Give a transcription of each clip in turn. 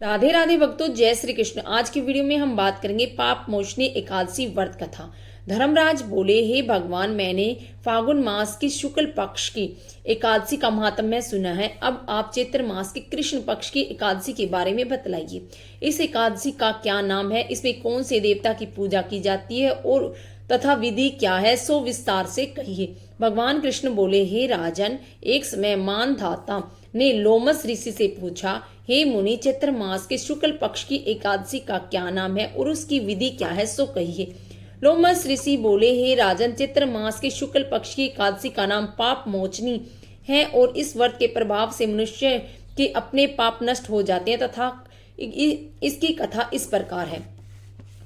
राधे राधे भक्तों, जय श्री कृष्ण। आज की वीडियो में हम बात करेंगे पाप मोचनी एकादशी व्रत कथा। धर्मराज बोले, हे भगवान, मैंने फागुन मास की शुक्ल पक्ष की एकादशी का महात्म्य सुना है। अब आप चैत्र मास की कृष्ण पक्ष की एकादशी के बारे में बतलाइए। इस एकादशी का क्या नाम है, इसमें कौन से देवता की पूजा की जाती है और तथा विधि क्या है, सो विस्तार से कहिए। भगवान कृष्ण बोले, हे राजन, एक समय मानधाता ने लोमस ऋषि से पूछा, हे मुनि, चैत्र मास के शुक्ल पक्ष की एकादशी का क्या नाम है और उसकी विधि क्या है, सो कहिए। लोमस ऋषि बोले, हे राजन, चैत्र मास के शुक्ल पक्ष की एकादशी का नाम पाप मोचनी है और इस व्रत के प्रभाव से मनुष्य के अपने पाप नष्ट हो जाते हैं तथा इसकी कथा इस प्रकार है।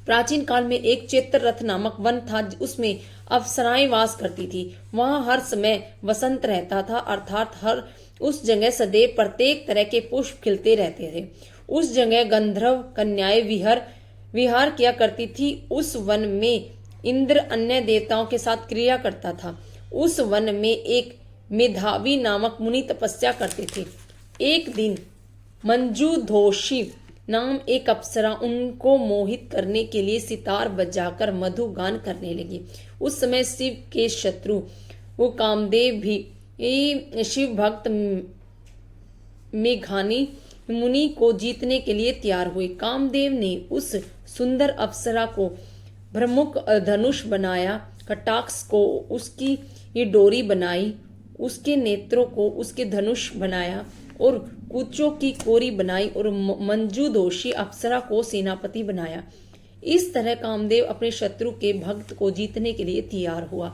प्राचीन काल में एक चैत्र रथ नामक वन था, उसमें अप्सराएं वास करती थी। वहां हर समय वसंत रहता था, अर्थात हर उस जगह सदैव प्रत्येक तरह के पुष्प खिलते रहते थे। उस जगह गंधर्व कन्याएं विहार किया करती थी। उस वन में इंद्र अन्य देवताओं के साथ क्रिया करता था। उस वन में एक मेधावी नामक मुनि तपस्या करते थे। एक दिन मंजूधोषी नाम एक अप्सरा उनको मोहित करने के लिए सितार बजाकर मधु गान करने लगी। उस समय शिव के शत्रु वो कामदेव भी शिव भक्त मेघानी मुनि को जीतने के लिए तैयार हुए। कामदेव ने उस सुंदर अप्सरा को ब्रह्मुख धनुष बनाया, कटाक्ष को उसकी ये डोरी बनाई, उसके नेत्रों को उसके धनुष बनाया और कुचों की कोरी बनाई और मंजूदोषी अप्सरा को सेनापति बनाया। इस तरह कामदेव अपने शत्रु के भक्त को जीतने के लिए तैयार हुआ।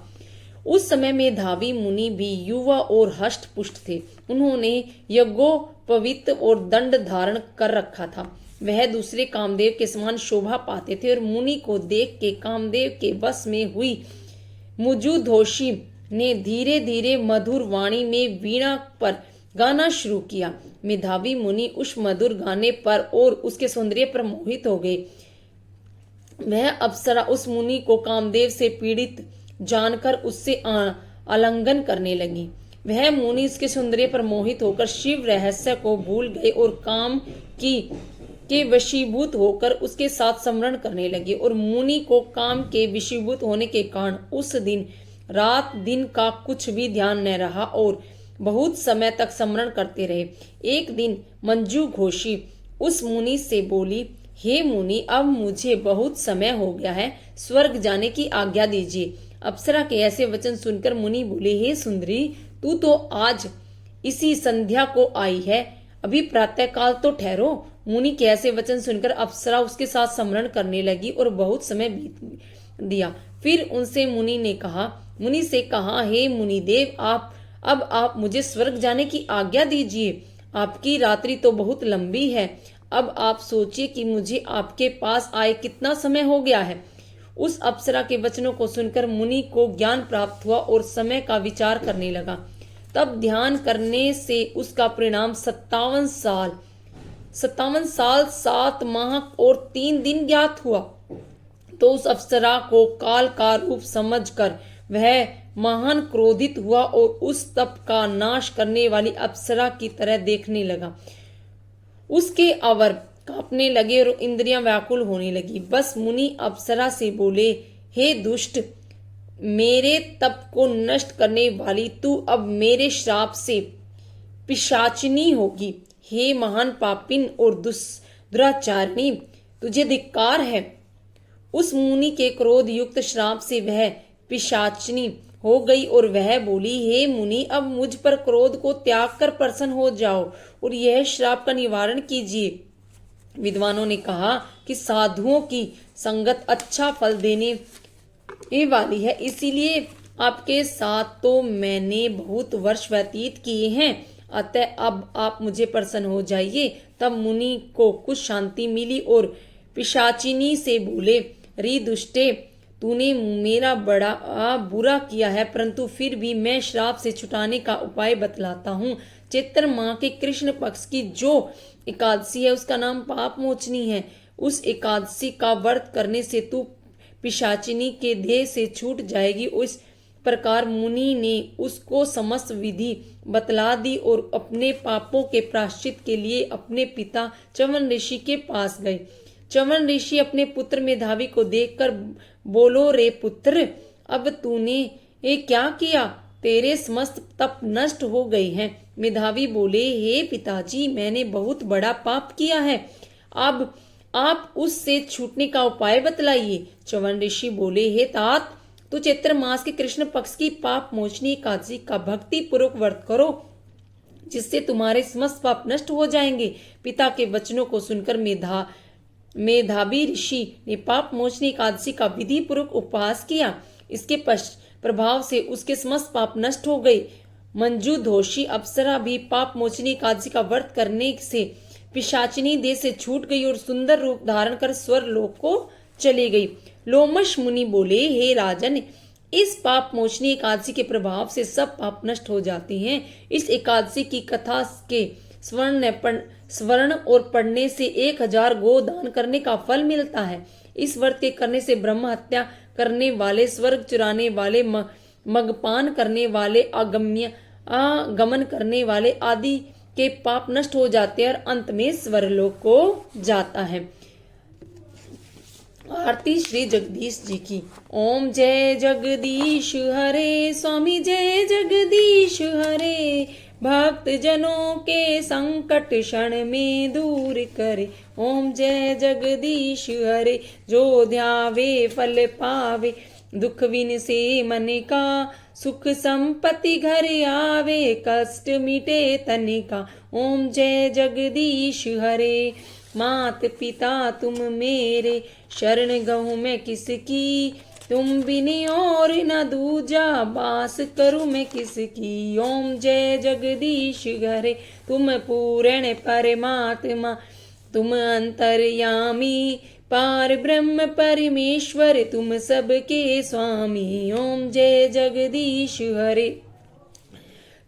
उस समय में धावी मुनि भी युवा और हष्ट पुष्ट थे। उन्होंने यज्ञोपवीत और दंड धारण कर रखा था। वह दूसरे कामदेव के समान शोभा पाते थे और मुनि को देख के कामदेव के वश में हुई मुजुधोषी ने धीरे धीरे मधुर वाणी में वीणा पर गाना शुरू किया। मेधावी मुनि उस मधुर गाने पर और उसके सौंदर्य पर मोहित हो गए। वह अप्सरा उस मुनि को कामदेव से पीड़ित जानकर उससे आलिंगन करने लगी। वह मुनि इसके सौंदर्य पर मोहित होकर शिव रहस्य को भूल गए और काम की के वशीभूत होकर उसके साथ स्मरण करने लगे और मुनि को काम के वशीभूत होने के कारण उस दिन रात दिन का कुछ भी ध्यान न रहा और बहुत समय तक स्मरण करते रहे। एक दिन मंजू घोषी उस मुनि से बोली, हे मुनि, अब मुझे बहुत समय हो गया है, स्वर्ग जाने की आज्ञा दीजिए। अप्सरा के ऐसे वचन सुनकर मुनि बोले, हे सुंदरी, तू तो आज इसी संध्या को आई है, अभी प्रातः काल तो ठहरो। मुनि के ऐसे वचन सुनकर अप्सरा उसके साथ स्मरण करने लगी और बहुत समय बीत दिया। फिर मुनि से कहा, हे मुनिदेव, आप मुझे स्वर्ग जाने की आज्ञा दीजिए। आपकी रात्रि तो बहुत लंबी है। अब आप सोचिए कि मुझे आपके पास आए कितना समय हो गया है। उस अप्सरा के वचनों को सुनकर मुनि को ज्ञान प्राप्त हुआ और समय का विचार करने लगा। तब ध्यान करने से उसका परिणाम 57 साल 7 माह और 3 दिन ज्ञात हुआ। तो उस अप्सरा को काल का रूप समझकर वह महान क्रोधित हुआ और उस तप का नाश करने वाली अप्सरा की तरह देखने लगा। उसके अवर कांपने लगे और इंद्रियां व्याकुल होने लगी। बस मुनि अप्सरा से बोले, हे दुष्ट, मेरे तप को नष्ट करने वाली तू अब मेरे श्राप से पिशाचिनी होगी। हे महान पापिन और दुराचारिणी, तुझे धिक्कार है। उस मुनि के क्रोध युक्त श्राप से वह पिशाचिनी हो गई और वह बोली, हे मुनि, अब मुझ पर क्रोध को त्याग कर प्रसन्न हो जाओ और यह श्राप का निवारण कीजिए। विद्वानों ने कहा कि साधुओं की संगत अच्छा फल देने वाली है, इसीलिए आपके साथ तो मैंने बहुत वर्ष व्यतीत किए हैं, अतः अब आप मुझे प्रसन्न हो जाइए। तब मुनि को कुछ शांति मिली और पिशाचिनी से बोले, री दुष्टे, तूने मेरा बड़ा बुरा किया है, परंतु फिर भी मैं श्राप से छुटाने का उपाय बतलाता हूँ। चैत्र माह के कृष्ण पक्ष की जो एकादशी है उसका नाम पाप मोचनी है। उस एकादशी का व्रत करने से तू पिशाचिनी के देह से छूट जाएगी। प्रकार मुनि ने उसको समस्त विधि बतला दी और अपने पापों के प्रायश्चित के लिए अपने पिता च्यवन ऋषि के पास गए। च्यवन ऋषि अपने पुत्र मेधावी को देखकर बोलो, रे पुत्र, अब तूने ये क्या किया? तेरे समस्त तप नष्ट हो गए हैं। मेधावी बोले, हे पिताजी, मैंने बहुत बड़ा पाप किया है, अब आप उससे छूटने का उपाय बतलाइए। च्यवन ऋषि बोले, हे तात, तो चैत्र मास के कृष्ण पक्ष की पाप मोचनी एकादशी का भक्ति पूर्वक व्रत करो, जिससे तुम्हारे समस्त पाप नष्ट हो जाएंगे। पिता के वचनों को सुनकर मेधावी ऋषि ने पाप मोचनी एकादशी का विधि पूर्वक उपवास किया। इसके प्रभाव से उसके समस्त पाप नष्ट हो गए। मंजू दोषी अप्सरा भी पाप मोचनी एकादशी का व्रत करने से पिशाचिनी देह से छूट गई और सुंदर रूप धारण कर स्वर लोक को चली गई। लोमश मुनि बोले, हे राजन, इस पाप मोचनी एकादशी के प्रभाव से सब पाप नष्ट हो जाते हैं। इस एकादशी की कथा के स्वर्ण और पढ़ने से 1000 गो दान करने का फल मिलता है। इस व्रत के करने से ब्रह्म हत्या करने वाले, स्वर्ग चुराने वाले, मगपान करने वाले, आगमन करने वाले आदि के पाप नष्ट हो जाते हैं और अंत में स्वर्गलोक को जाता है। आरती श्री जगदीश जी की। ओम जय जगदीश हरे, स्वामी जय जगदीश हरे, भक्त जनों के संकट क्षण में दूर करे। ओम जय जगदीश हरे, जो ध्यावे फल पावे, दुख विन से मन का, सुख संपत्ति घर आवे, कष्ट मिटे तन का। ओम जय जगदीश हरे, मात पिता तुम मेरे, शरण गहूँ मैं किसकी, तुम बिन और न दूजा, बास करूँ मैं किसकी। ओम जय जगदीश हरे, तुम पूर्ण परमात्मा, तुम अंतर्यामी, पार ब्रह्म परमेश्वर, तुम सबके स्वामी। ओम जय जगदीश हरे,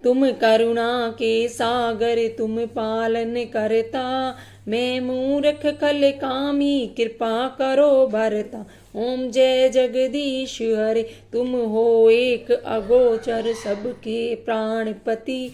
तुम करुणा के सागर, तुम पालन करता, मैं मूर्ख खल कामी, कृपा करो भरता। ओम जय जगदीश हरे, तुम हो एक अगोचर, सबके प्राणपति,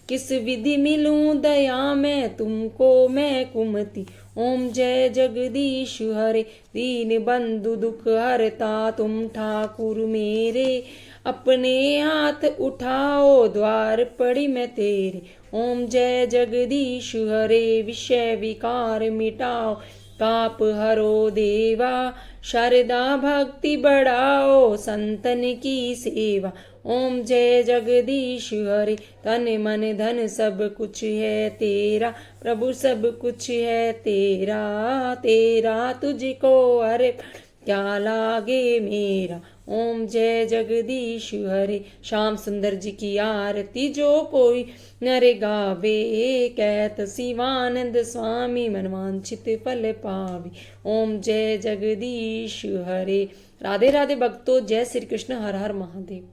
किस विधि मिलूं दया में, तुमको मैं कुमति। ओम जय जगदीश हरे, दीन बंधु दुख हरता, तुम ठाकुर मेरे, अपने हाथ उठाओ, द्वार पड़ी मैं तेरे। ओम जय जगदीश हरे, विषय विकार मिटाओ, पाप हरो देवा, शारदा भक्ति बढ़ाओ, संतन की सेवा। ओम जय जगदीश हरे, तन मन धन सब कुछ है तेरा, प्रभु सब कुछ है तेरा, तेरा तुझको अरे क्या लागे मेरा। ओम जय जगदीश हरे, श्याम सुंदर जी की आरती जो कोई नर गावे, कहत शिवानंद स्वामी, मनवांछित फल पावे। ओम जय जगदीश हरे। राधे राधे भक्तों, जय श्री कृष्ण, हर हर महादेव।